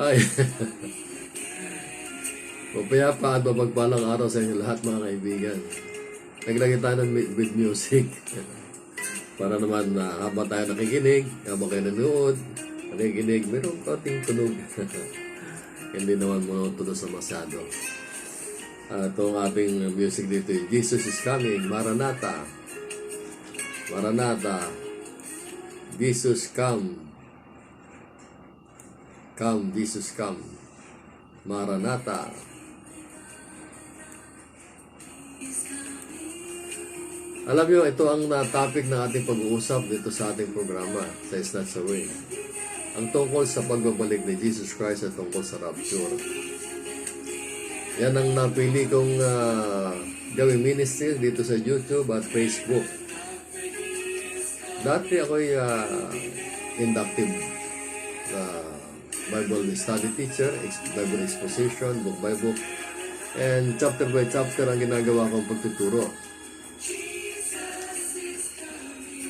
Ay, mapayapa at mapagpalang araw sa inyo lahat mga kaibigan. Naglagay tayo ng with music. Para naman habang tayo nakikinig, habang kayo nanood, nakikinig, mayroong kaunting tunog. Hindi naman monotono sa masyado. Itong ating music dito, Jesus is coming, Maranatha. Maranatha. Jesus come. Come, Jesus come. Maranatha. Alam niyo, ito ang topic na ating pag-uusap dito sa ating programa sa It's Not So Way. Ang tungkol sa pagbabalik ni Jesus Christ at tungkol sa rapture. Yan ang napili kong gawing ministry dito sa YouTube at Facebook. Dati ako'y inductive Bible study teacher, Bible exposition, book by book, and chapter by chapter ang ginagawa kong pagtuturo.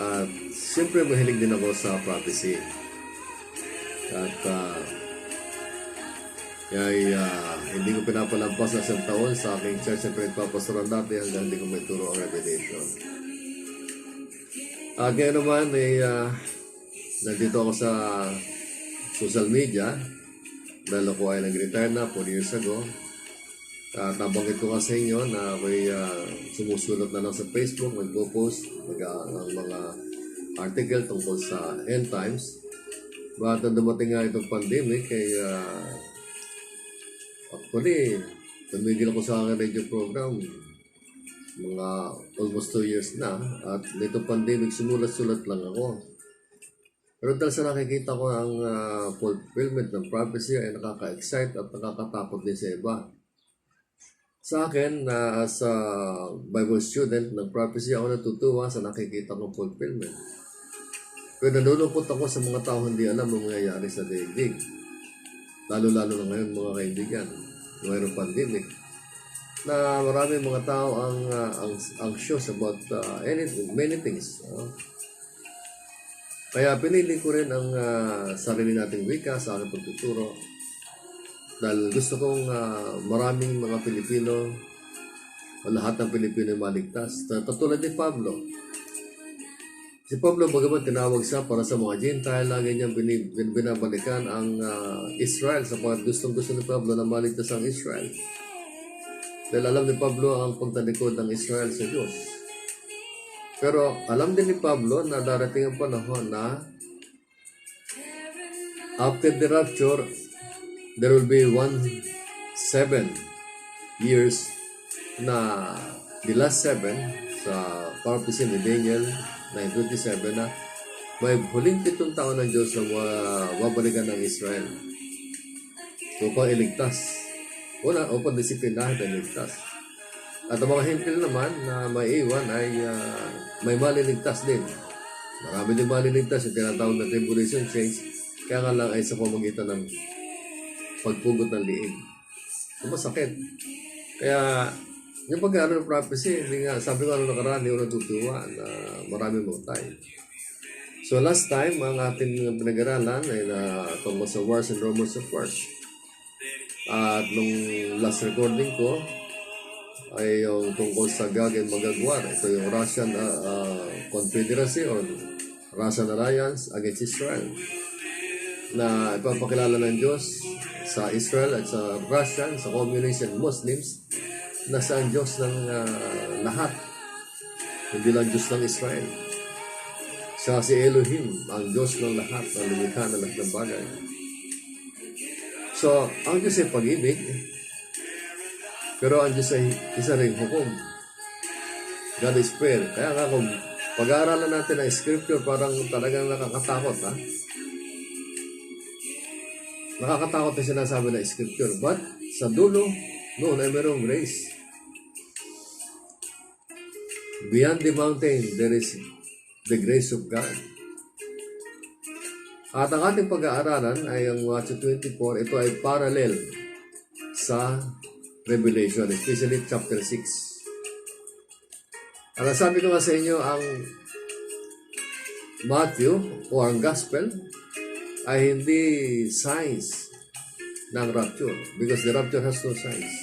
At siyempre mahilig din ako sa prophecy. At hindi ko pinapalampas na isang taon sa aking church na pinagpapastoran dati hanggang hindi ko may turo ang revelation. Ngayon naman nandito ako sa social media dahil ako ay nag-retire na 4 years ago. At nabanggit ko nga sa inyo na ako'y sumusulat na lang sa Facebook, magpo-post ng mga article tungkol sa end times. But dumating nga itong pandemic, actually, tumigil ako sa aking radio program mga almost 2 years na. At nitong pandemic, sumulat-sulat lang ako. Pero dahil sa nakikita ko ang fulfillment ng prophecy ay nakaka-excite at nakakatakot din sa iba. Sa akin, as a Bible student ng prophecy, ako natutuwa sa nakikita kong fulfillment. Pero nalulungkot ako sa mga tao hindi alam ang mangyayari sa daigdig. Lalo-lalo na ngayon mga kaibigan, mayroong pandemic, na marami mga tao ang anxious about many things. Kaya pinili ko rin ang sarili nating wika sa aking pagtuturo. Dahil gusto kong maraming mga Pilipino, o lahat ng Pilipino maligtas. Katulad ni Pablo. Si Pablo, bagaman tinawag siya para sa mga Gentile, lagi niyang binabalikan ang Israel sapagkat gustong-gusto ni Pablo na maligtas ang Israel. Dahil alam ni Pablo ang pagtalikod ng Israel sa Diyos. Pero alam din ni Pablo na darating ang panahon na after the rapture, there will be 7 years na the last 7 sa prophecy ni Daniel 9:27 na may huling 7 taon ng Diyos na babalikan ng Israel upang iligtas. Upang disiplinahan at iligtas. At ang mga hintil naman na maiiwan ay may maliligtas din. Marami din maliligtas yung tinatawag na tribulation saints, kaya nga lang ay sa pamagitan ng pagpugot ng liig. So, masakit. Kaya, yung pag-aaral ng prophecy, sabi ko nakaraan, hindi ko natutuwa na marami motay. So, last time, ang ating pinag-aralan ay tungkol sa wars and rumors of wars. At nung last recording ko, ay yung tungkol sa Gog and Magog war. Ito yung Russian Confederacy or Russian Alliance against Israel na ipapakilala ng Diyos sa Israel at sa Russia, sa communists and Muslims na sa ang Diyos ng lahat. Hindi lang Diyos ng Israel. Siya si Elohim, ang Diyos ng lahat, ang lumikha ng lahat ng bagay. So, ang Diyos ay pag-ibig, pero ang Diyos ay isa ring hukom. God is fair. Kaya nga kung pag-aaralan natin ang scripture, parang talagang nakakatakot, ha? Nakakatakot na sinasabi ng scripture. But sa dulo, noon ay mayroong grace. Beyond the mountain, there is the grace of God. At ang ating pag-aaralan ay ang Matthew 24. Ito ay parallel sa Revelation, especially chapter 6. Ang sabi ko nga sa inyo, ang Matthew o ang Gospel ay hindi science. ng rapture because the rapture has no signs.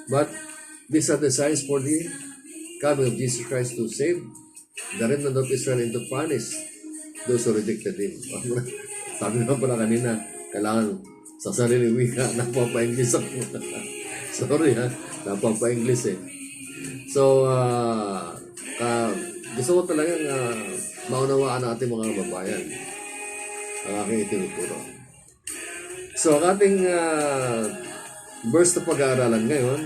But these are the signs for the coming of Jesus Christ to save the remnant of Israel and to punish those who rejected Him. Sabi naman pala kanina, kailangan sa sarili wika, napapa-English ako. Sorry napapa-English eh. So, gusto ko talagang maunawaan ang ating mga babayan ang aking itinuturo. So, ang ating verse na pag-aaralan ngayon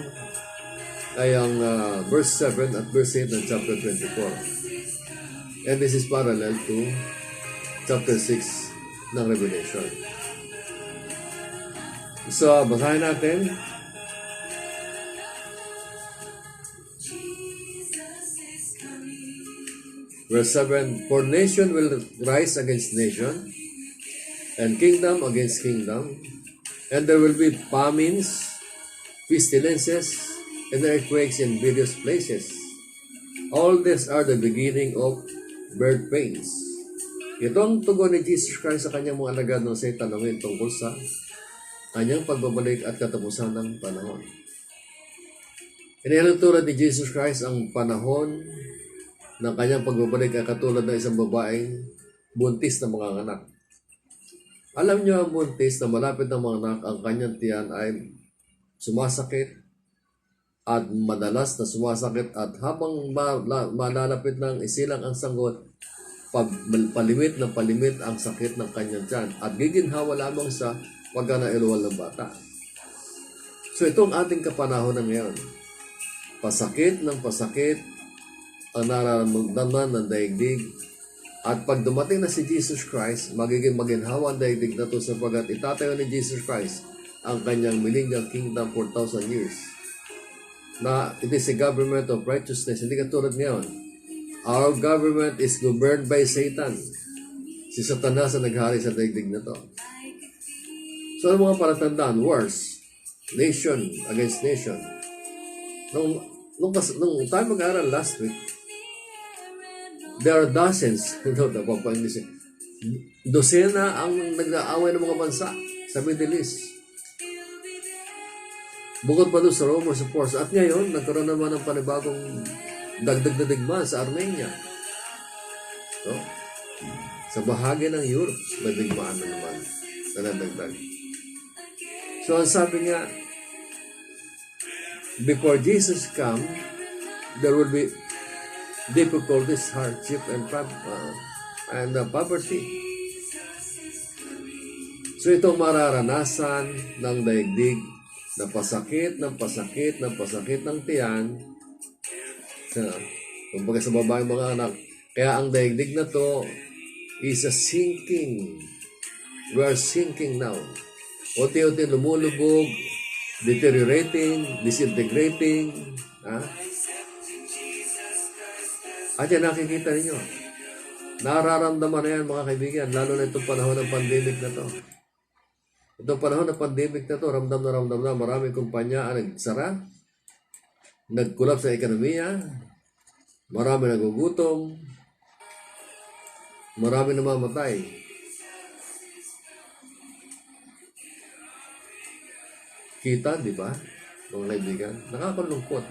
ay ang verse 7 at verse 8 ng chapter 24. And this is parallel to chapter 6 ng Revelation. So, basahin natin. Verse 7, for nation will rise against nation, and kingdom against kingdom, and there will be famines, pestilences, and earthquakes in various places. All these are the beginning of birth pains. Ito ang tugon ni Jesus Christ sa kanyang mga alagad nung siya'y tanungin tungkol sa kanyang pagbabalik at katapusan ng panahon. Inihalintulad ni Jesus Christ ang panahon ng kanyang pagbabalik ay katulad ng isang babaeng buntis na mga anak. Alam niyo ang buntis na malapit ng mga anak, ang kanyang tiyan ay sumasakit at madalas na sumasakit at habang malalapit ng isilang ang sanggot, palimit ng palimit ang sakit ng kanyang tiyan at giginhawa lamang sa pagka nailuwal ng bata. So itong ating kapanahon na ngayon, pasakit ng pasakit ang nararamdaman ng daigdig. At pag dumating na si Jesus Christ, magiging maginhawa ang daigdig na ito sapagkat itatayo ni Jesus Christ ang kanyang millennial kingdom for 1,000 years. Na it is a government of righteousness. Hindi katulad ngayon. Our government is governed by Satan. Si Satanas ang naghari sa daigdig na ito. So ang mga palatandaan, wars, nation against nation. Nung tayo mag-aaral last week, there are dozens, dosena ang nag-aaway ng mga bansa sa Middle East. Bukod pa doon sa rumors of wars. At ngayon, nagkaroon naman ng panibagong dagdag na digmaan sa Armenia. So, sa bahagi ng Europe, may digmaan na naman na nadagdag. So, ang sabi nga, before Jesus come, there will be difficulties, hardship, and poverty. So itong mararanasan ng daigdig na pasakit ng tiyan, kumbaga sa babaeng mga anak, kaya ang daigdig na to is a sinking. We are sinking now. Unti-unti lumulubog, deteriorating, disintegrating. At yan nakikita ninyo. Nararamdaman na yan mga kaibigan, lalo na itong panahon ng pandemic na to. Itong panahon ng pandemic na to, ramdam na maraming kumpanya ang nagsara, nag-collapse sa ekonomiya, marami nagugutom, marami namamatay. Kita, di ba? Mga kaibigan, nakakalungkot.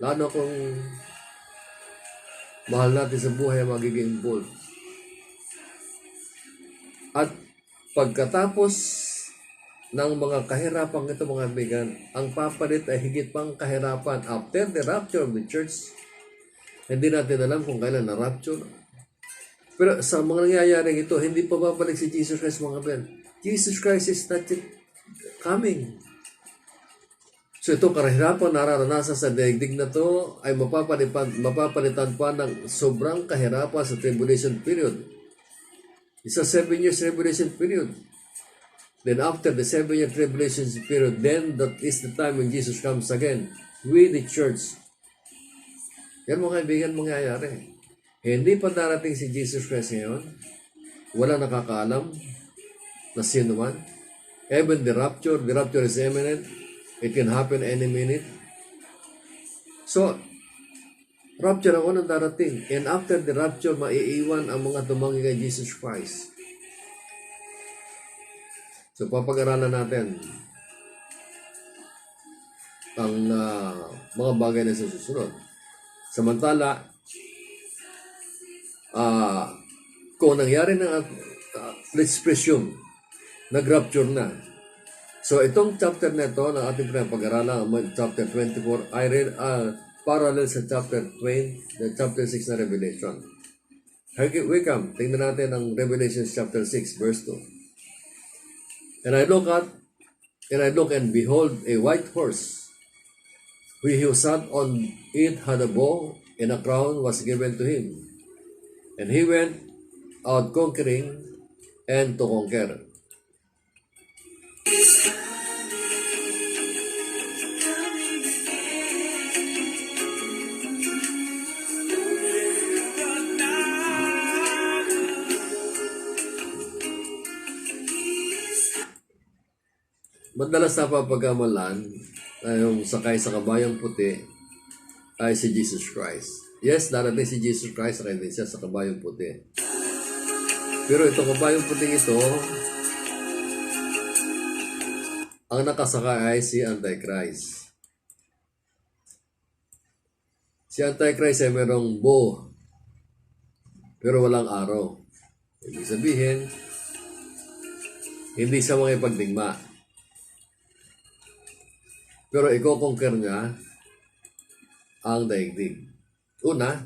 Lalo kung mahal natin sa buhay ang magiging involved. At pagkatapos ng mga kahirapan ito mga kaibigan, ang papalit ay higit pang kahirapan after the rapture of the church. Hindi natin alam kung kailan na rapture. Pero sa mga nangyayaring ito, hindi pa babalik si Jesus Christ mga kaibigan. Jesus Christ is not yet coming. So ito kahirapan nararanasan sa daigdig na to ay mapapalitan pa ng sobrang kahirapan sa tribulation period. It's a 7 years tribulation period. Then after the 7-year tribulation period, then that is the time when Jesus comes again with the church. Yan mga kaibigan mangyayari. Hindi pa darating si Jesus Christ ngayon. Walang nakakaalam na sino man. Even the rapture is imminent. It can happen any minute. So, rapture ang unang darating. And after the rapture, maiiwan ang mga tumangi kay Jesus Christ. So, papag-aralan natin ang mga bagay na susunod. Samantala, kung nangyari na, let's presume, nag-rapture na. So, itong chapter na ito na ating pinapag-aralan, chapter 24, I read parallel sa chapter 20, chapter 6 na Revelation. We come, tingnan natin ang Revelation chapter 6, verse 2. And I look and behold a white horse. He who sat on it had a bow, and a crown was given to him. And he went out conquering and to conquer. Madalas napapagkamalan yung sakay sa kabayang puti ay si Jesus Christ. Yes, darating si Jesus Christ, sakay din siya sa kabayang puti. Pero itong kabayang puting ito, ang nakasakay ay si Antichrist. Si Antichrist ay merong bow, pero walang araw. Ibig sabihin, hindi siya makipagdigma. Pero i-conquer niya ang daigdig. Una,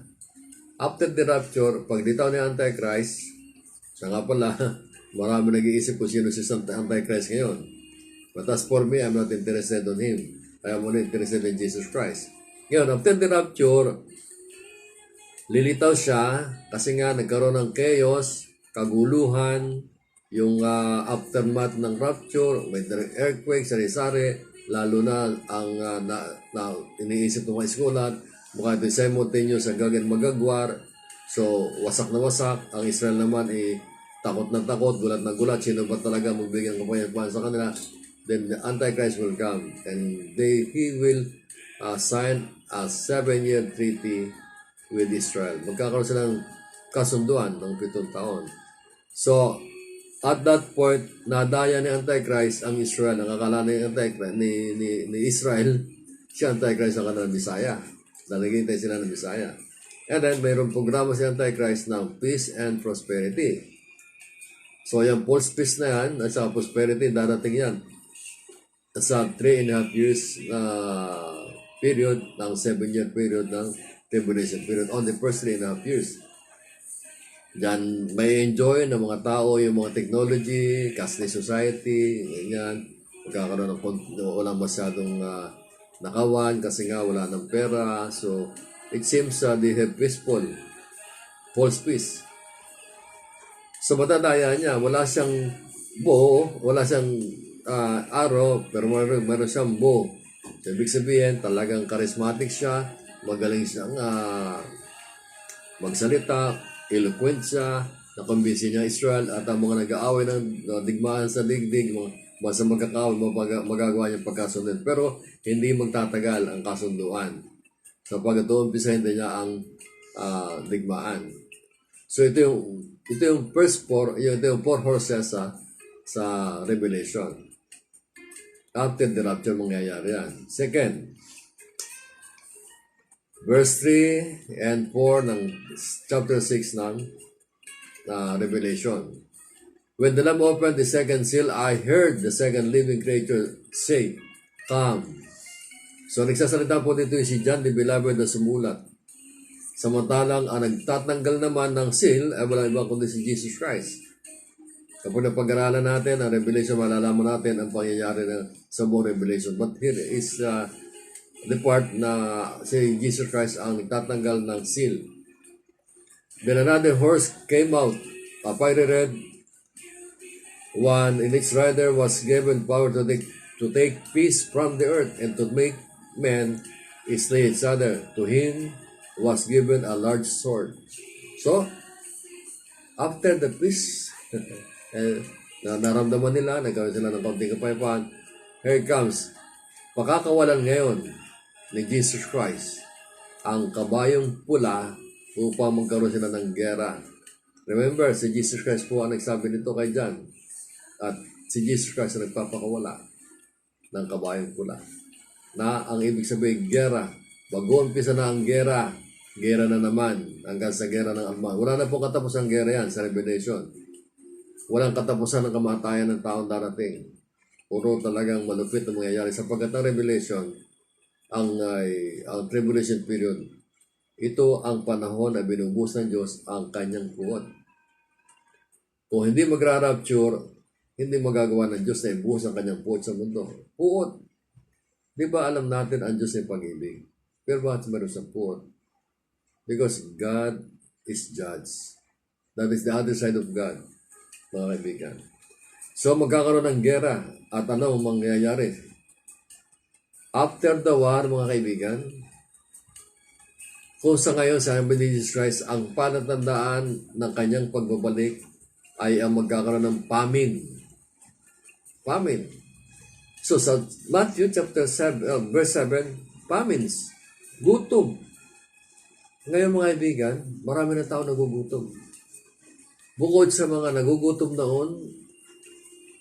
after the rapture, pag ditaw ni Antichrist, siya nga pala, marami nag-iisip kung sino si Antichrist ngayon. But as for me, I'm not interested on him. I am only interested in Jesus Christ. Ngayon, after the rapture, lilitaw siya kasi nga nagkaroon ng chaos, kaguluhan, yung aftermath ng rapture, may earthquake, sari-sari, lalo na ang iniisip ng mga eskulat, mukha ito simultaneous sa gagawin magagwar. So, wasak na wasak. Ang Israel naman takot na takot, gulat na gulat. Sino ba talaga magbigyan kapangyarihan sa kanila? Then the Antichrist will come and he will sign a 7-year treaty with Israel. Magkakaroon sila ng kasunduan ng 7 taon. So, at that point, nadaya ni Antichrist ang Israel. Ang akala ni Antichrist, ni Israel, si Antichrist ang kanilang Bisaya. Nalagintay sila ng Bisaya. And then, mayroong programa si Antichrist ng peace and prosperity. So, yung false peace na yan, at saka prosperity, darating yan. Sa 3.5 years na period, ng 7-year period ng tribulation period. On the first 3.5 years. Diyan may enjoy ng mga tao yung mga technology, cashless society, ganyan. Magkakaroon ng walang masyadong nakawan kasi nga wala ng pera. So, it seems they have peaceful, false peace. So, matadaya niya, wala siyang bow, wala siyang arrow, pero meron siyang bow. So, ibig sabihin, talagang charismatic siya, magaling siyang magsalita, eloquent siya, nakumbinsi niya Israel at ang mga nag-aaway ng digmaan sa digdig, basta magkakaaway, magagawa niyang pagkasundin. Pero hindi magtatagal ang kasunduan. So pag ito, umpisahin din niya ang digmaan. So ito yung first four, ito yung 4 horses sa Revelation. After the rapture, mangyayari yan. Second, verse 3 and 4 ng chapter 6 ng Revelation. When the Lamb opened the second seal, I heard the second living creature say, "Come." So nagsasalita po dito si John the Beloved na sumulat. Samantalang ang nagtatanggal naman ng seal ay wala iba kundi si Jesus Christ. Kapag napag-aralan natin ang Revelation, malalaman natin ang pangyayari sa buong Revelation. But here is the part na si Jesus Christ ang nagtatanggal ng seal. Then another horse came out, a fiery red one, and its rider was given power to take peace from the earth and to make men slay each other. To him was given a large sword. So, after the peace, naramdaman nila, nagkaroon sila ng konting kapayapaan, here it comes. Pakakawalan ngayon ni Jesus Christ ang kabayong pula upang magkaroon sila ng gera. Remember, si Jesus Christ po ang nagsabi nito kay John. At si Jesus Christ ang nagpapakawala ng kabayong pula. Na ang ibig sabihin, gera. Bago umpisa na ang gera na naman hanggang sa gera ng Alma. Wala na po katapos ang gera yan sa Revelation. Walang katapusan ng kamatayan ng taong darating. Puro talagang malupit na mangyayari. Sapagkat ang Revelation, ang tribulation period, ito ang panahon na binubus ng Diyos ang kanyang puot. Kung hindi magra-rapture, hindi magagawa ng Diyos na ibuhos ang kanyang puot sa mundo. Puot. Di ba alam natin ang Diyos ay pag-ibig? Pero bakit meron sa puot? Because God is judge. That is the other side of God, mga kaibigan. So magkakaroon ng gera at ano ang mangyayari? After the war, mga kaibigan, kung sa ngayon sa Jesus Christ, ang palatandaan ng kanyang pagbabalik ay ang magkakaroon ng famine. Famine. So sa Matthew chapter 7, verse 7, famines. Gutom. Ngayon mga kaibigan, marami na tao nagugutom. Bukod sa mga nagugutom noon,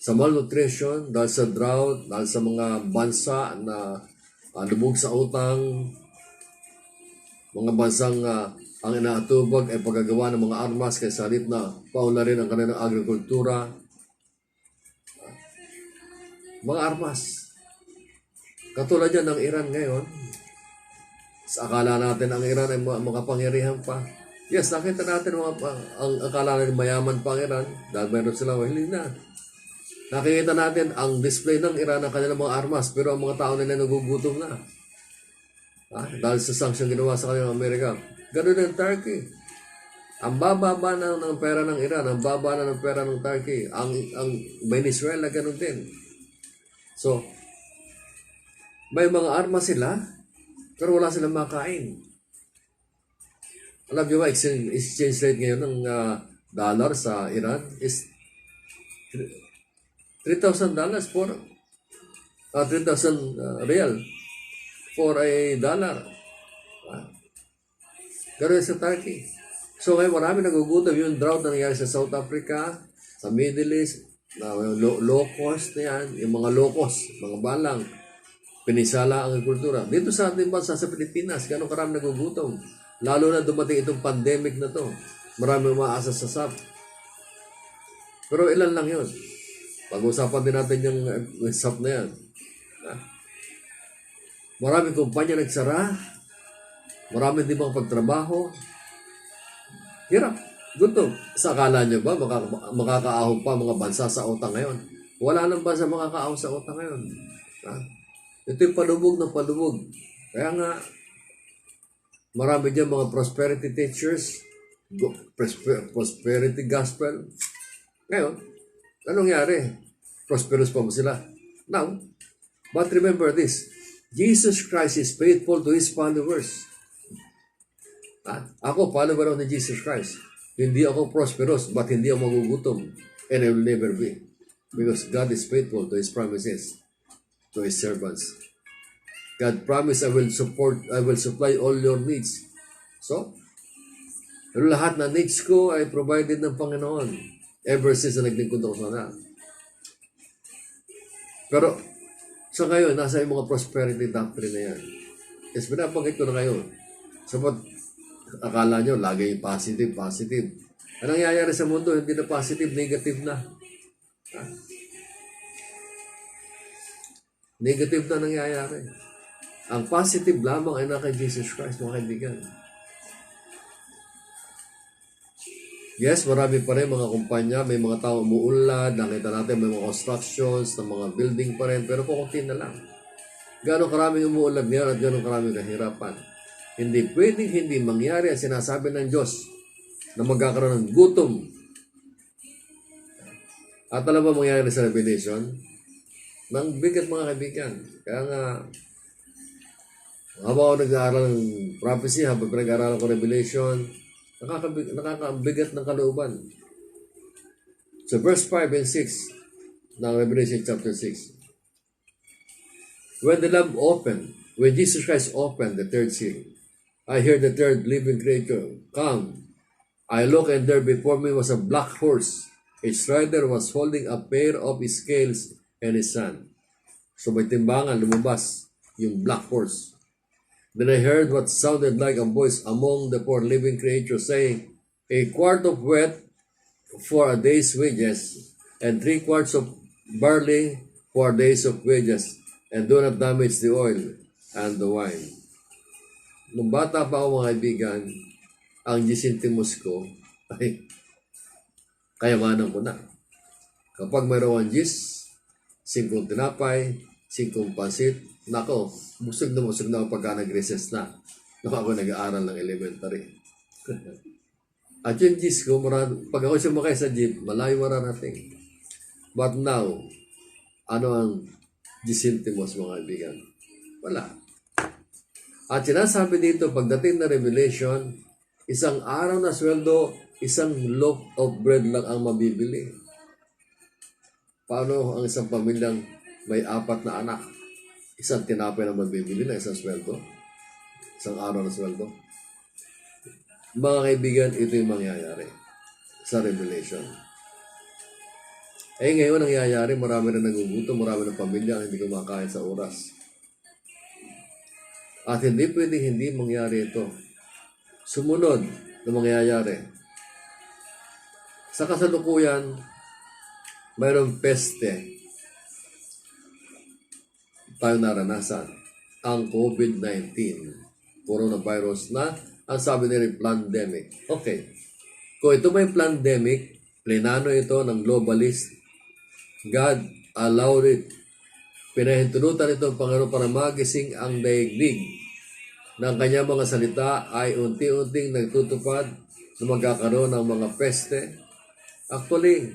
sa malnutrition, dahil sa drought, dahil sa mga bansa na lubog sa utang, mga bansang ang inaatubag ay paggagawa ng mga armas kaysa halip na paunlarin ang kanilang agrikultura. Mga armas. Katulad yan ng Iran ngayon. Sa akala natin ang Iran ay makapangyarihan pa. Yes, nakita natin ang akala natin mayaman pa ang Iran dahil mayroon silang hindi na. Nakikita natin ang display ng Iran ng kanilang mga armas pero ang mga tao nila nagugutom na. Dahil sa sanction ginawa sa kanilang Amerika. Ganun ang Turkey. Ang bababa ng pera ng Iran, ang baba na ng pera ng Turkey. Ang Venezuela, ganun din. So, may mga armas sila, pero wala silang makain. Alam niyo ba, exchange rate ngayon ng dollar sa Iran is $3,000 for 3,000 real for a dollar. Ganun sa Turkey. So ngayon marami nagugutom yung drought na nangyari sa South Africa, sa Middle East, low cost na yan, yung mga low cost, mga balang, pinisala ang agrikultura. Dito sa ating bansa sa Pilipinas, gano'ng karami nagugutom. Lalo na dumating itong pandemic na to. Marami umaasa sa SAP. Pero ilan lang yun. Pag-usapan din natin yung SAP na yan. Maraming kumpanya nagsara. Maraming di bang pagtrabaho. Hirap. Gutom. Sa akala nyo ba makakaahon pa mga bansa sa utang ngayon? Wala nang bansa makakaahon sa utang ngayon. Ito yung palubog ng palubog. Kaya nga, marami dyan mga prosperity teachers, prosperity gospel. Ngayon, anong nangyari? Prosperous pa ba sila? Now, but remember this, Jesus Christ is faithful to His followers. Ako, follower ni Jesus Christ. Hindi ako prosperous, but hindi ako magugutom. And I will never be. Because God is faithful to His promises, to His servants. God promised, I will supply all your needs. So, lahat na needs ko ay provided ng Panginoon. Ever since na naglingkod ako sana. Pero, sa ngayon, nasa yung mga prosperity doctrine na yan. Yes, binabanggit ko na kayo. Sapat, akala nyo, lagi yung positive. Anong nangyayari sa mundo? Hindi na positive, negative na. Negative na nangyayari. Ang positive lamang ay na kay Jesus Christ, mga kaibigan. Yes, marami pa rin mga kumpanya, may mga tao umuulad, nakita natin may mga constructions, ng mga building pa rin, pero kukunti na lang. Gano'ng karaming umuulad niyan at gano'ng karaming kahirapan. Hindi pwedeng hindi mangyari ang sinasabi ng Diyos na magkakaroon ng gutom. At alam ba mangyayari sa Revelation? Nang bigat mga kaibigan. Kaya nga, habang ako nag-aaral ng prophecy, habang nag-aaral ko Revelation, nakakabigat ng kalooban. So verse 5 and 6 ng Revelation chapter 6. When the Lamb opened, when Jesus Christ opened the third seal, I heard the third living creature come. I looked, and there before me was a black horse. Each rider was holding a pair of scales in his hand. So may timbangan, lumabas yung black horse. Then I heard what sounded like a voice among the four living creatures saying, a quart of wheat for a day's wages, and 3 quarts of barley for a day's of wages, and do not damage the oil and the wine. Nung bata pa ako mga kaibigan, ang gisintimos ko ay kayamanan ko na. Kapag mayroon 5 tinapay, 5 pansit, nako, busog na ako pagka nag-recess na. Nung ako nag-aaral ng elementary. At yung gis ko, pag ako sumakay sa jeep, malayo mararating. But now, ano ang gisintimos mga kaibigan? Wala. At sinasabi dito, pagdating na Revelation, isang araw na sweldo, isang loaf of bread lang ang mabibili. Paano ang isang pamilyang may 4 na anak? Isang tinapay na mabibili na isang sweldo? Isang araw na sweldo? Mga kaibigan, ito yung mangyayari sa Revelation. Ngayon ang nangyayari, marami na nagugutom, marami ng pamilya ang hindi kumakain sa oras. At hindi pwedeng hindi mangyari ito. Sumunod na mangyayari. Sa kasalukuyan, mayroong peste tayo naranasan. Ang COVID-19, coronavirus na ang sabi nila pandemic. Okay. Kung ito may pandemic, plinano ito ng globalist. God allowed it. Pinahintulutan ito ang Panginoon para magising ang daigdig ng kanyang mga salita ay unti-unting nagtutupad na magkakaroon ng mga peste. Actually,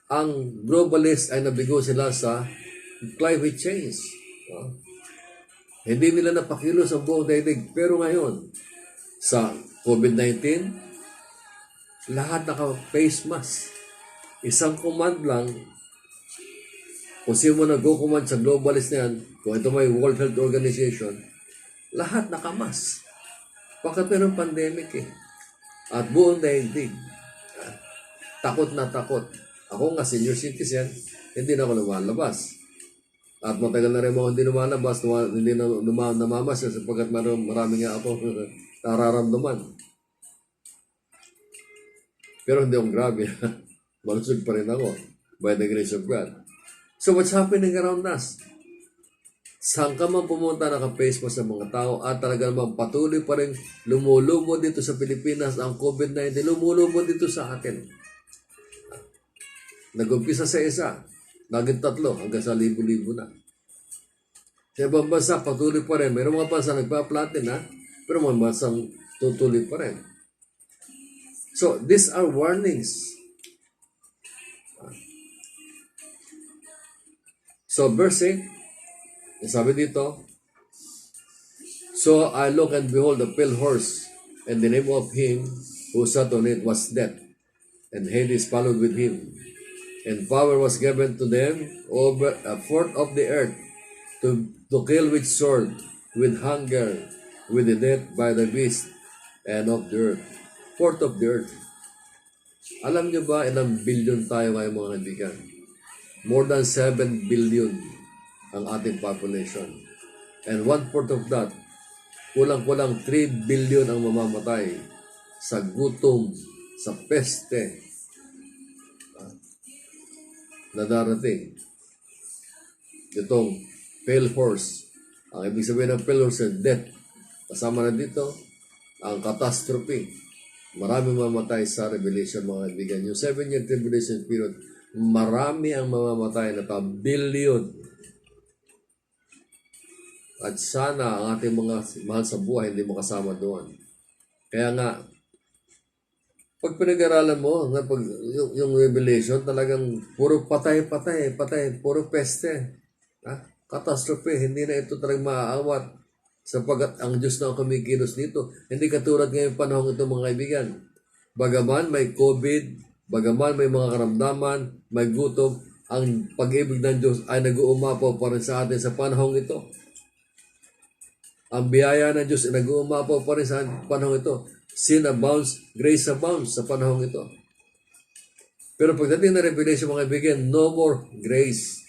ang globalist ay nabigo sila sa climate change. Hindi nila napakilos ang buong daigdig. Pero ngayon, sa COVID-19, lahat naka-face mask. Isang command lang, kung sino mo nag-command sa globalist na yan, kung ito may World Health Organization, lahat nakamas. Bakit mayroong pandemic eh? At buong daigdig. Takot na takot. Ako nga, senior citizen, hindi na ako lumalabas. At matagal na rin ako hindi lumalabas, hindi na namamas sapagkat marami nga ako nararamdaman. Pero hindi akong grabe. Malusog pa rin ako by the grace of God. So what's happening around us? Saan ka man pumunta, naka-face mo sa mga tao at talaga naman patuloy pa rin lumulubo dito sa Pilipinas ang COVID-19, lumulubo dito sa atin. Nag-umpisa sa isa, naging 3, hanggang sa libo-libo na. Sa ibang bansa, patuloy pa rin. Mayroong mga bansa nagpa-platin na, pero mga bansang tutuloy pa rin. So, these are warnings. So, verse 8, sabi dito, so I look and behold a pale horse, and the name of him who sat on it was Death, and Hades followed with him. And power was given to them over 1/4 of the earth to kill with sword, with hunger, with the death by the beast, and of the earth. 1/4 of the earth. Alam niyo ba ilang billion tayo ngayon mga kaibigan? More than 7 billion ang ating population. And 1/4 of that, kulang-kulang 3 billion ang mamamatay sa gutom, sa peste na darating. Itong pale horse. Ang ibig sabihin ng pale horse is death. Kasama na dito ang catastrophe. Marami mamamatay sa Revelation mga kaibigan. Yung 7-year tribulation period, marami ang mamamatay na billion. At sana ang ating mga mahal sa buhay hindi makasama doon. Kaya nga, pag pinag-aralan mo, yung Revelation, talagang puro patay, puro peste. Catastrophe, hindi na ito talagang maaawat sapagat ang Diyos na ang kumikilos dito. Hindi katulad ngayong panahon ito mga kaibigan. Bagaman may COVID, bagaman may mga karamdaman, may gutom, ang pag-ibig ng Diyos ay nag-uumapaw pa rin sa atin sa panahon ito. Ang biyaya ng Diyos ay nag-uumapaw pa rin sa panahon ito. Sin abounds, grace abounds sa panahon ito. Pero pagdating na Revelation, mga kaibigan, no more grace.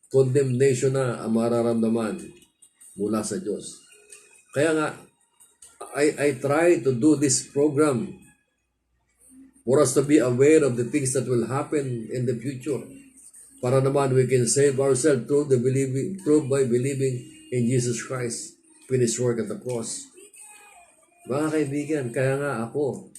Condemnation na ang mararamdaman mula sa Diyos. Kaya nga, I try to do this program for us to be aware of the things that will happen in the future. Para naman we can save ourselves through by believing in Jesus Christ, finished work at the cross. Mga kaibigan, kaya nga ako,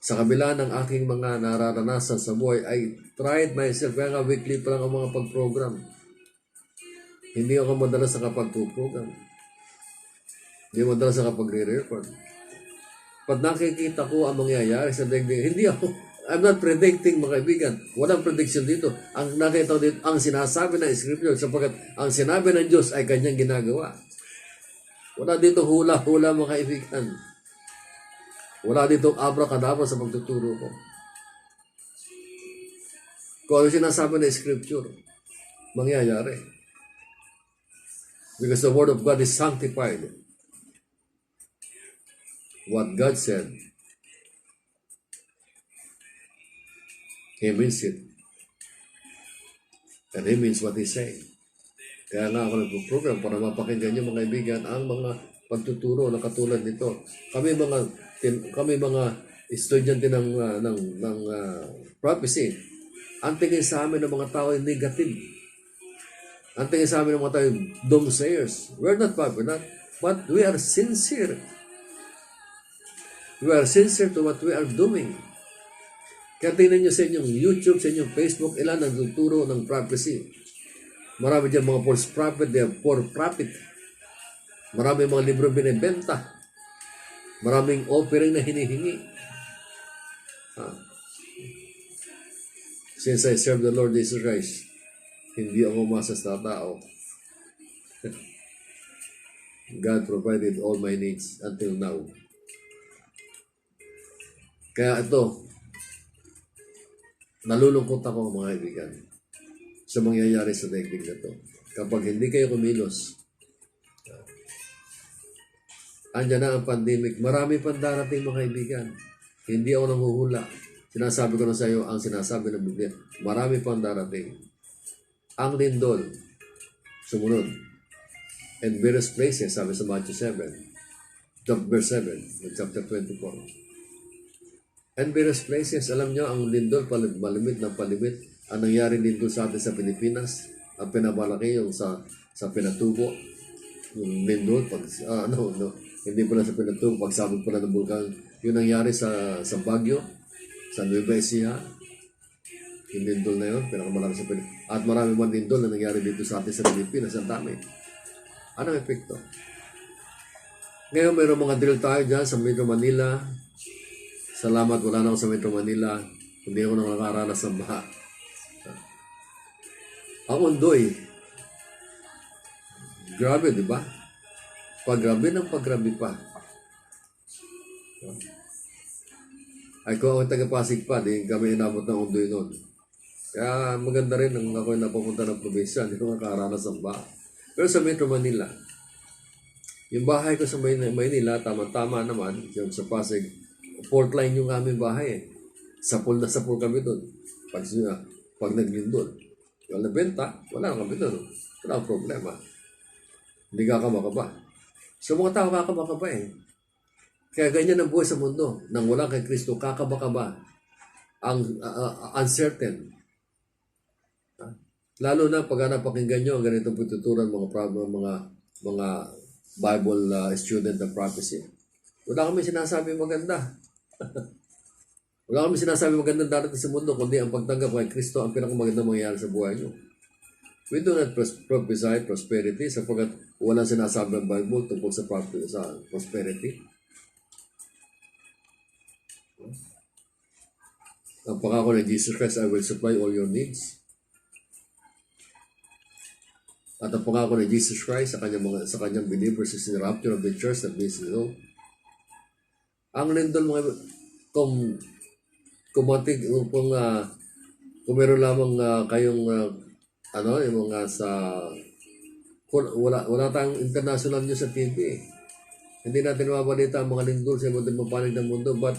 sa kabila ng aking mga nararanasan sa buhay, I tried myself, kaya nga weekly pa lang ang mga pag-program. Hindi ako madalas nakapag-program. Hindi madalas nakapag-re-record. Pag nakikita ko ang mangyayari sa daigdig, I'm not predicting, mga kaibigan. Walang prediction dito. Ang nakita ko dito, ang sinasabi ng Scripture, sapagkat ang sinabi ng Diyos ay kanyang ginagawa. Wala dito hula-hula, mga kaibigan. Wala dito abra-kadabra sa pagtuturo ko. Kung ano sinasabi ng Scripture, mangyayari. Because the Word of God is sanctified. What God said, He means it. And He means what He saying. Kaya nga ako nagpo-program para mapakinggan niyo, mga kaibigan, ang mga pagtuturo na katulad nito. Kami mga estudyante ng prophecy. Ang tingin sa amin ng mga tao ay negative. Ang tingin sa amin ng mga tao ay doomsayers. We're not popular, but we are sincere. We are sincere to what we are doing. Kaya tingnan nyo sa inyong YouTube, sa inyong Facebook, ilan ang tuturo ng prophecy. Marami dyan mga false prophet, they are for profit. Marami mga libro binibenta. Maraming offering na hinihingi. Since I serve the Lord Jesus Christ, hindi ako umasa sa tao. God provided all my needs until now. Kaya ito, nalulungkot ako, mga kaibigan, sa mangyayari sa daigdig na ito. Kapag hindi kayo kumilos, andyan na ang pandemic. Marami pang darating, mga kaibigan. Hindi ako nanghuhula. Sinasabi ko na sa iyo ang sinasabi ng Biblia. Marami pang darating. Ang lindol, sumunod. And various places, sabi sa Matthew 7, verse 7, chapter 24. And various places, alam nyo, ang lindol, malimit ng palimit. Ang nangyari lindol sa atin sa Pilipinas, ang pinamalaki yung sa Pinatubo. Yung lindol, hindi pala sa Pinatubo, pagsabog pala ng bulkan. Yung nangyari sa Baguio, sa Nueva Ecija, yung lindol na yun, pinakamalaki sa Pilipinas. At marami man lindol na nangyari dito sa atin sa Pilipinas, ang dami. Anong epekto? Ngayon, mayroong mga drill tayo dyan sa Metro Manila. Salamat, wala na ako sa Metro Manila. Hindi ako nakakaranas ng baha. Ang Ondoy, grabe, di ba? Paggrabe ng paggrabe pa. Ay, kung ako taga-Pasig pa, di kami inabot ng Ondoy noon. Kaya maganda rin nang ako napapunta ng probinsya, hindi ko nakakaranas ng baha. Pero sa Metro Manila, yung bahay ko sa Maynila, tama-tama naman, yung sa Pasig, 4th line yung aming bahay. Sapul na sapul kami doon. Pag naglindol. Yung nabenta, wala na kami doon. Wala ang problema. Hindi kakamakaba. So mga tao kakamakaba eh. Kaya ganyan ang buhay sa mundo. Nang wala kay Kristo, kakaba-kaba. Ang uncertain. Lalo na pag napakinggan nyo ang ganitong pagtuturan mga Bible student na prophecy. Wala kami sinasabi maganda. Wala kami sinasabi magandang darating sa mundo, kundi ang pagtanggap kay Kristo ang pinakamagandang mangyayari sa buhay nyo. We do not prophesy prosperity sapagkat walang sinasabi ng Bible tungkol sa prosperity. Ang pangako ni Jesus Christ, I will supply all your needs. At ang pangako ni Jesus Christ sa kanyang believers is the rapture of the church that means it all. Ang lindol, kung meron lamang kayong yung mga wala tayong international news sa TV. Hindi natin mabalita ang mga lindol sa iba't ibang panig ng mundo, but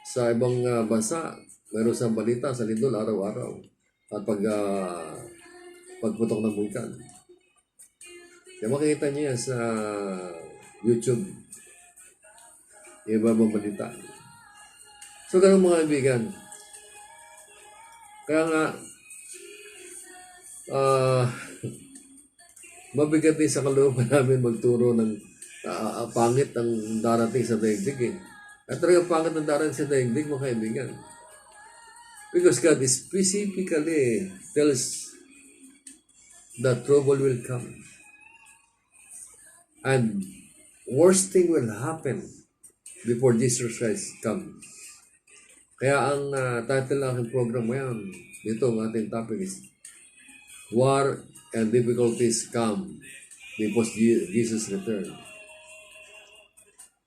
sa ibang bansa, meron sa balita sa lindol araw-araw. At pagputok ng bulkan. Kaya makikita niyo yan sa YouTube. Yung ibang balita. So, ganun mga kaibigan. Kaya nga, mabigat din sa kalooban namin magturo ng pangit ang darating sa daigdig eh. At talaga pangit ang darating sa daigdig mga kaibigan. Because God specifically tells that trouble will come. And worst thing will happen before Jesus Christ comes. Kaya ang title ng aking program ngayon, dito ang ating topic is War and Difficulties Come Before Jesus Return.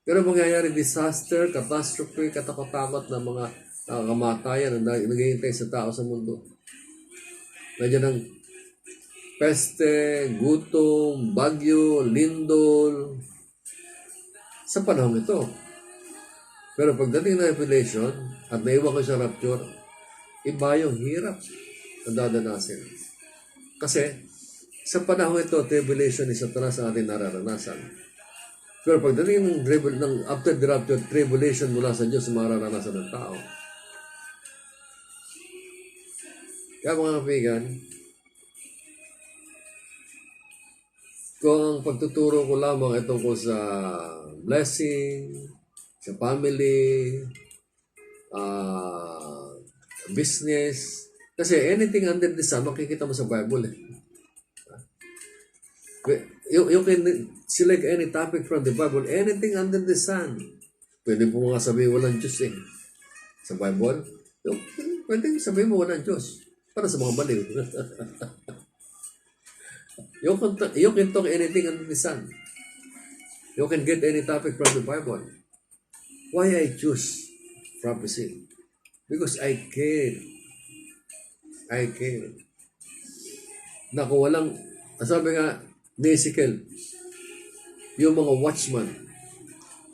Pero mangyayari disaster, catastrophe, katakot-takot na mga kamatayan na naghihintay sa tao sa mundo. Nandiyan ang peste, gutom, bagyo, lindol sa panahon ito. Pero pagdating ng Revelation at naiwan ko sa rapture, iba yung hirap na dadanasin. Kasi sa panahon ito, tribulation is Satanas ang ating nararanasan. Pero pagdating ng after the rapture, tribulation mula sa Diyos mararanasan ng tao. Kaya mga kaibigan, kung ang pagtuturo ko lamang ay tungkol sa blessing, sa family, business, kasi anything under the sun, makikita mo sa Bible eh. You can select any topic from the Bible, anything under the sun. Pwede po nga sabihin walang Diyos eh. Sa Bible, pwede sabihin mo walang Diyos. Para sa mga baliw. You can talk anything under the sun. You can get any topic from the Bible. Why I choose prophecy? Because I care. Na kung walang, sabi nga ni Ezekiel, yung mga watchman,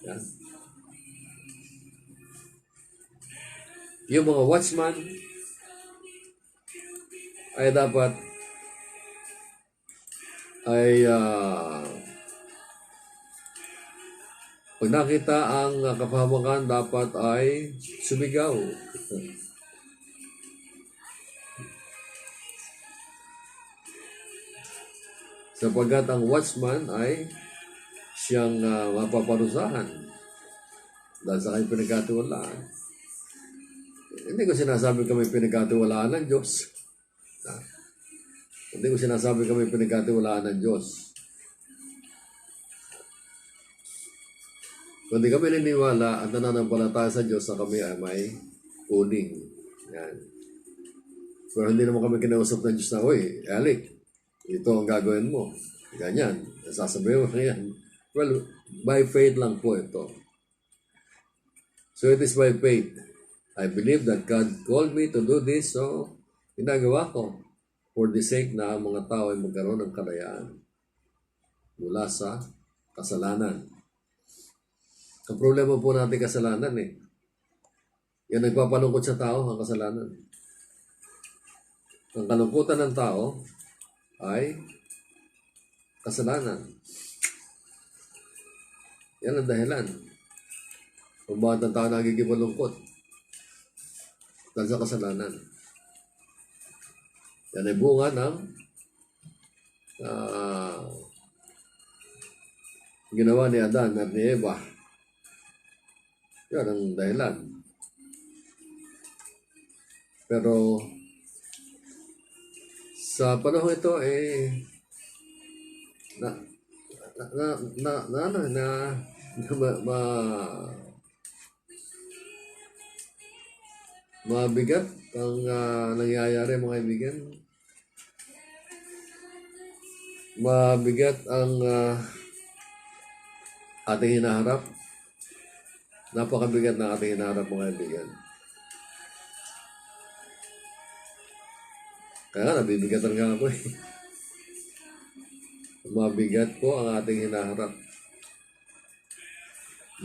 yan. Yung mga watchman ay dapat pag nakita ang kapahamakan, dapat ay sumigaw. Sapagkat ang watchman ay siyang mapaparusahan dahil sa kanyang pinagkatiwalaan. Hindi ko sinasabi kami pinagkatiwalaan ng Diyos. Hindi ko sinasabi kami pinagkatiwalaan ng Diyos. Kundi kami naniniwala at nananampalataya sa Diyos na kami ay may uning. Yan. Pero hindi naman kami kinausap ng Diyos na, "Uy, Alec, ito ang gagawin mo." Ganyan. Sasabihin mo yan. Well, by faith lang po ito. So it is by faith. I believe that God called me to do this, so ginagawa ko for the sake na ang mga tao ay magkaroon ng kalayaan mula sa kasalanan. Ang problema po natin kasalanan eh. Yan nagpapalungkot sa tao, ang kasalanan. Ang kalungkutan ng tao ay kasalanan. Yan ang dahilan kung bakit ang tao nagiging malungkot dahil sa kasalanan. Yan ay bunga ng ginawa ni Adan at ni Eva. Yan ang dahilan. Pero sa panahon ito mabigat ang nangyayari mga kaibigan. Mabigat ang ating hinaharap. Napakabigat na ating hinaharap mga kaibigan. Kaya nabibigatan nga ako eh. Mabigat po ang ating hinaharap.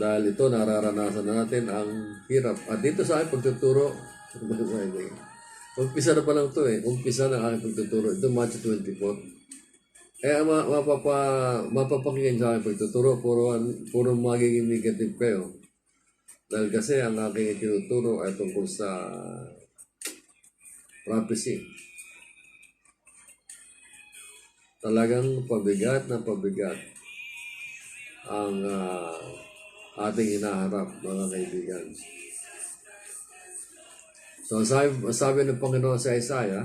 Dahil ito, nararanasan na natin ang hirap. At dito sa aking pagtuturo, umpisa na pa lang ito umpisa na ang aking pagtuturo. Ito, Matthew 24. Mapapakinggan sa aking pagtuturo, puro magiging negative kayo. Dahil kasi ang aking itinuturo ay tungkol sa prophecy. Talagang pabigat na pabigat ang ating hinaharap, mga kaibigan. So, sabi ng Panginoon sa Isaiah,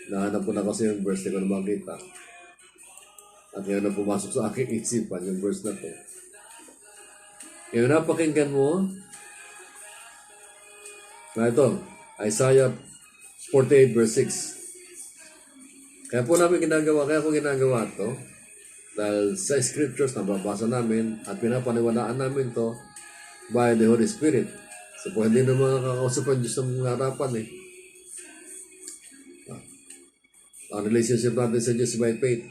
nahanap ko na kasi yung verse, di ko na makita. At ngayon na pumasok sa aking isipan yung verse na to. Ngayon na, pakinggan mo. Na ito, Isaiah 48 verse 6. Kaya ko ginagawa to, dahil sa scriptures na babasa namin at pinapaniwalaan namin to by the Holy Spirit. So, kung hindi na mga kakausap ang Diyos ng mga harapan Ang relationship natin sa Diyos by faith.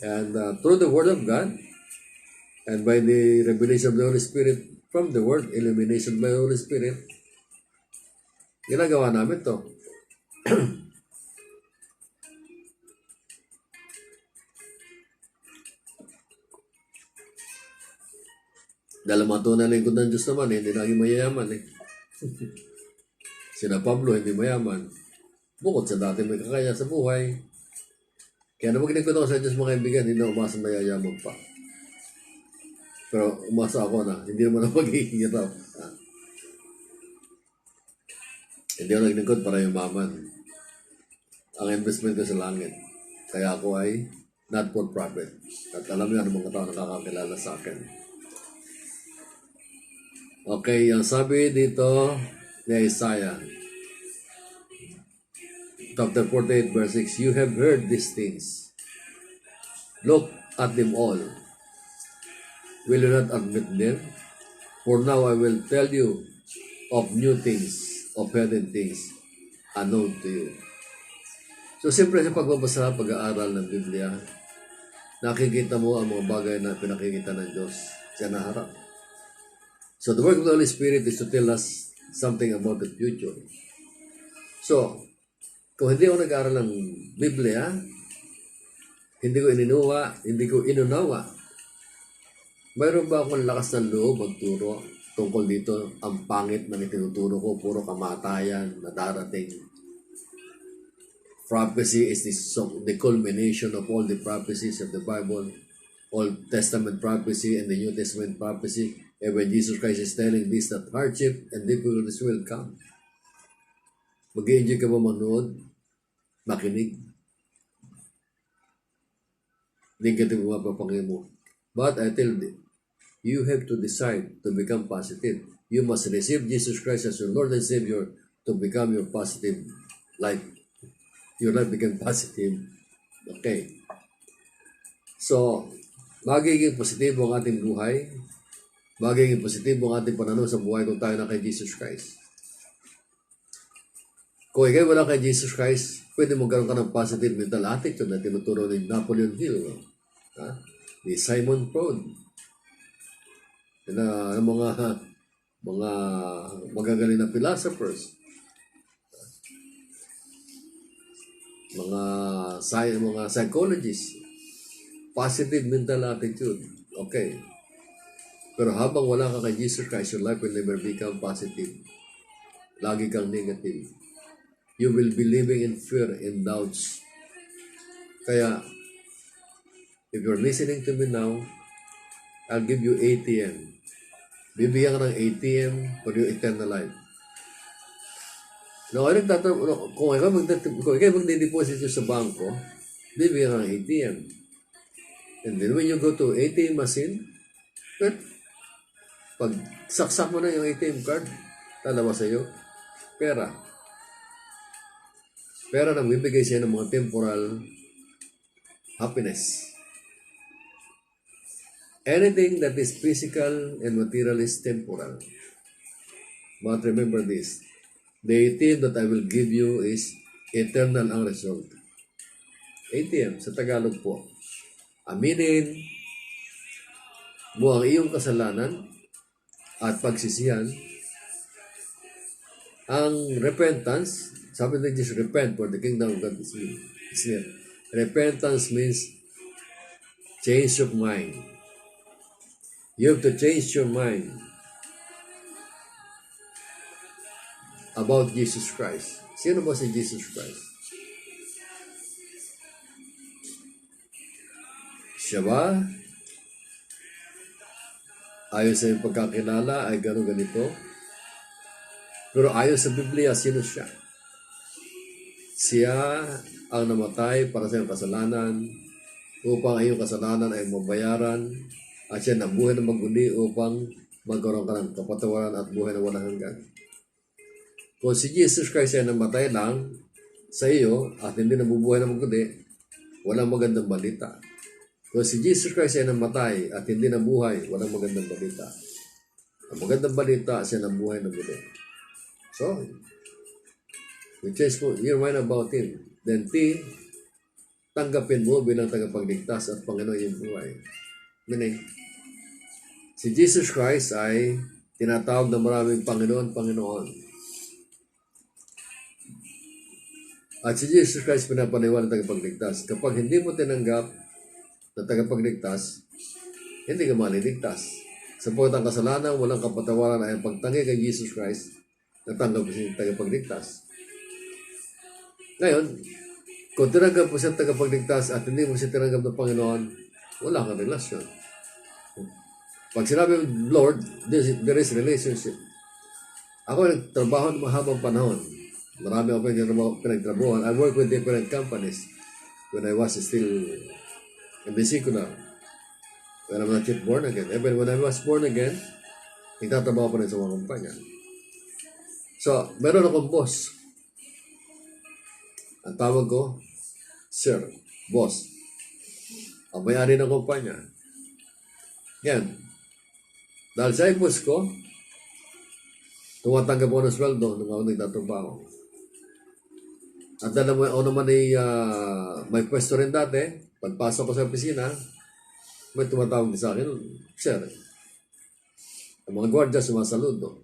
And through the Word of God, and by the revelation of the Holy Spirit from the Word, illumination by the Holy Spirit, ginagawa namin to. Dahil mga tunay na lingkod ng Diyos naman, hindi naging mayayaman Sina Pablo, hindi mayaman. Bukod sa dati may kakaya sa buhay. Kaya na maglingkod ako sa Diyos, mga kaibigan, hindi na umasa mayayaman pa. Pero umasa ako na, hindi naman ako maghihirap. Hindi ako naglingkod para yumaman. Ang investment ko sa langit. Kaya ako ay not for profit. At alam niyo ano mga tao nakakakilala sa akin. Okay, ang sabi dito ni Isaiah, chapter 48, verse 6, "You have heard these things. Look at them all. Will you not admit them? For now I will tell you of new things, of hidden things, unknown to you." So, siyempre sa pagbabasa, pag-aaral ng Biblia, nakikita mo ang mga bagay na pinakikita ng Diyos sa naharap. So, the work of the Holy Spirit is to tell us something about the future. So, kung hindi ako nag-aaral ng Biblia, hindi ko inunawa, mayroon ba akong lakas ng loob magturo tungkol dito? Ang pangit na itinuturo ko, puro kamatayan na darating. Prophecy is the culmination of all the prophecies of the Bible, Old Testament prophecy and the New Testament prophecy. And when Jesus Christ is telling this, that hardship and difficulties will come. Mag-i-enjoy ka ba manood? Makinig? Negative mapapangin mo. But I tell you, you have to decide to become positive. You must receive Jesus Christ as your Lord and Savior to become your positive life. Your life become positive. Okay. So, magiging positibo ang ating buhay. Magiging positibo ang ating pananaw sa buhay kung tayo na kay Jesus Christ. Kung ikaw wala kay Jesus Christ, pwede magkaroon ka ng positive mental attitude na tinuturo ni Napoleon Hill, ni Simon Freud, na mga magagaling na philosophers, mga psychologists, positive mental attitude. Okay. Pero habang wala ka kay Jesus Christ, your life will never become positive. Lagi kang negative. You will be living in fear and doubts. Kaya, if you're listening to me now, I'll give you ATM. Bibigyan ka ng ATM for your eternal life. Kung ikaw magde-deposit sa bangko, bibigyan ka ng ATM. And then when you go to ATM machine, pag saksak mo na yung ATM card, lalabas sa'yo, pera. Pera na bibigay siya ng mga temporal happiness. Anything that is physical and material is temporal. But remember this, the ATM that I will give you is eternal ang result. ATM, sa Tagalog po. Aminin, mo ang iyong kasalanan at pagsisihan. Ang repentance, sabi ng Jesus, repent for the kingdom of God is near. Repentance means change of mind. You have to change your mind about Jesus Christ. Sino ba si Jesus Christ? Siya ba? Ayon sa iyong pagkakilala ay gano'n ganito. Pero ayon sa Biblia, sino siya? Siya ang namatay para sa iyong kasalanan upang ang iyong kasalanan ay mabayaran at siya nabuhay na maguli upang magkaroon ka ng kapatawaran at buhay na walang hanggan. Kung si Jesus Christ ay namatay lang sa iyo at hindi nabubuhay na maguli, walang magandang balita. Kung si Jesus Christ ay namatay at hindi nabuhay, walang magandang balita. Ang magandang balita, siya nabuhay na muli. So, you change your mind about Him. Then tanggapin mo bilang tagapagligtas at Panginoon iyong buhay. Meaning, si Jesus Christ ay tinatawag ng maraming Panginoon. At si Jesus Christ pinapaniwala ng tagapagligtas. Kapag hindi mo tinanggap na tagapagligtas, hindi ka maliligtas. Sapagkat ang kasalanan, walang kapatawaran ay ang pagtangi kay Jesus Christ na tanggap siya tagapagligtas. Ngayon, kung tinanggap mo siya tagapagligtas at hindi mo siya tinanggap ng Panginoon, wala kang relasyon. Pag sinabi Lord, there is relationship. Ako nagtrabaho ng mahabang panahon. Marami ako pinagtrabahoan. I work with different companies when I was still in secular. When I'm not yet born again. Even when I was born again, nagtatrabaho pa rin sa mga kumpanya. So, meron akong boss. Ang tawag ko, Sir, Boss. Ang may-ari ng kumpanya. Yan. Dahil sa boss ko, tumatanggap ako ng sweldo nung ako nagtatrabaho. At alam mo, ako naman ay may pwesto rin dati. Pagpasok ko sa opisina, may tumatawag sa akin, Sir, ang mga gwardiya sumasaludo.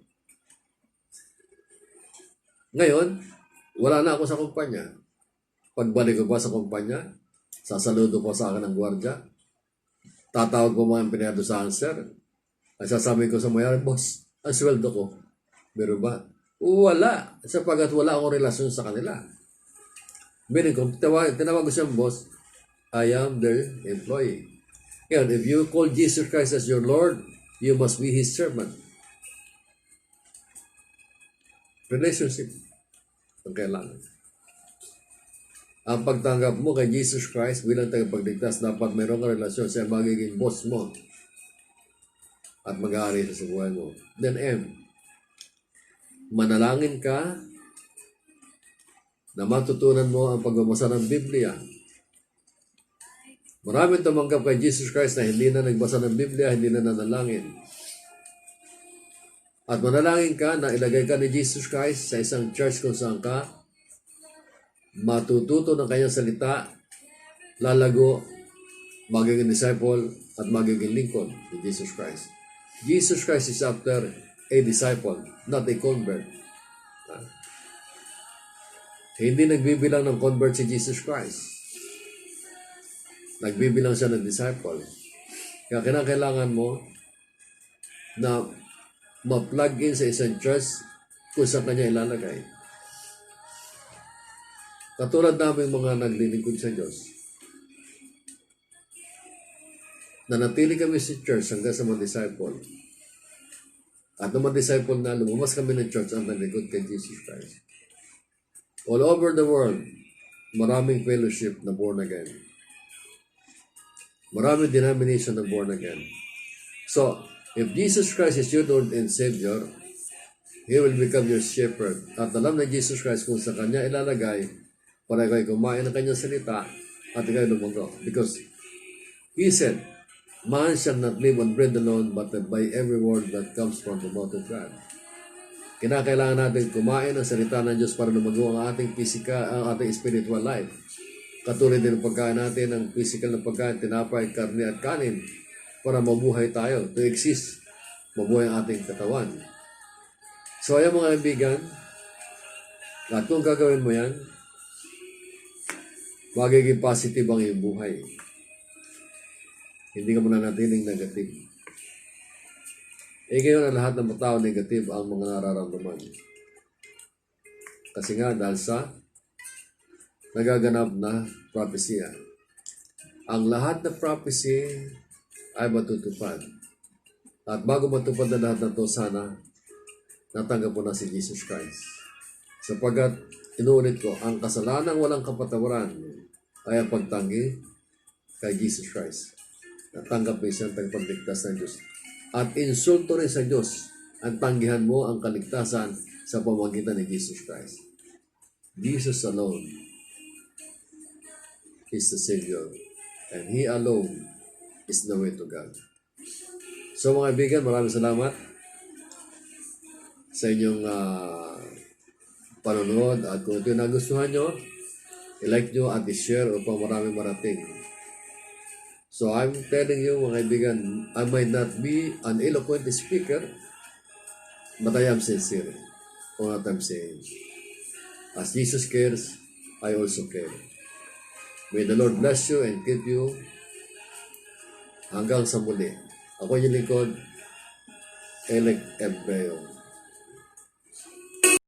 Ngayon, wala na ako sa kumpanya. Pagbalik ko pa sa kumpanya, sasaludo po sa akin ng gwardiya. Tatawag po mga empleyado sa akin, Sir. Ay sasabihin ko sa mayari, Boss, ang sweldo ko. Meron ba? Wala. Sapagat wala akong relasyon sa kanila. Meaning, kung tinawag ko siyang boss, I am their employee. Ngayon, if you call Jesus Christ as your Lord, you must be His servant. Relationship ang kailangan. Ang pagtanggap mo kay Jesus Christ bilang tagapagligtas, dapat mayroong relasyon siya magiging boss mo at mag-aari sa buhay mo. Then manalangin ka na matutunan mo ang pagbabasa ng Biblia. Maraming tumanggap kay Jesus Christ na hindi na nagbasa ng Biblia, hindi na nanalangin. At manalangin ka na ilagay ka ni Jesus Christ sa isang church kung saan ka matututo ng kanyang salita, lalago, magiging disciple, at magiging lingkod ni Jesus Christ. Jesus Christ is after a disciple, not a convert. Hindi nagbibilang ng convert si Jesus Christ. Nagbibilang siya ng disciple. Kaya kinakailangan mo na ma-plug in sa isang church kung saan kanya ilalagay. Katulad namin mga naglilingkod sa Diyos. Nanatili kami sa church hanggang sa mga disciple. At nung mga disciple na, lumabas kami ng church ang naglingkod kay Jesus Christ. All over the world, maraming fellowship na born again. Maraming denomination na born again. So, if Jesus Christ is your Lord and Savior, He will become your shepherd. At alam na Jesus Christ kung sa Kanya ilalagay para ikaw kumain ng Kanyang salita at ikaw lumago. Because He said, man shall not live on bread alone, but by every word that comes from the mouth of God. Kinakailangan natin kumain ng salita ng Diyos para lumago ang ating ating spiritual life. Katulad din ng pagkain natin, ang physical na pagkain, tinapay, karne at kanin. para mabuhay tayo, to exist, mabuhay ang ating katawan. So ayan mga kaibigan, at kung gagawin mo yan, magiging positive ang iyong buhay. Hindi ka mananatiling negative. Ngayon ang lahat ng mga tao negative ang mga nararamdaman. Kasi nga dahil sa nagaganap na prophecy. Ang lahat ng prophecy ay matutupad. At bago matupad na lahat ng to, sana natanggap mo na si Jesus Christ. Sapagkat, inuulit ko, ang kasalanang walang kapatawaran ay ang pagtanggi kay Jesus Christ. Natanggap mo isang tagapagligtas ng Diyos. At insulto rin sa Diyos ang tanggihan mo ang kaligtasan sa pamamagitan ni Jesus Christ. Jesus alone is the Savior. And He alone is the way to God. So mga kaibigan, maraming salamat sa inyong panonood. At kung ito yung nagustuhan nyo, i-like nyo at i-share upang maraming marating. So I'm telling you mga kaibigan, I might not be an eloquent speaker, but I am sincere on what I'm saying. As Jesus cares, I also care. May the Lord bless you and keep you hanggang sa muli. Ako yung lingkod, Elec Ebreo.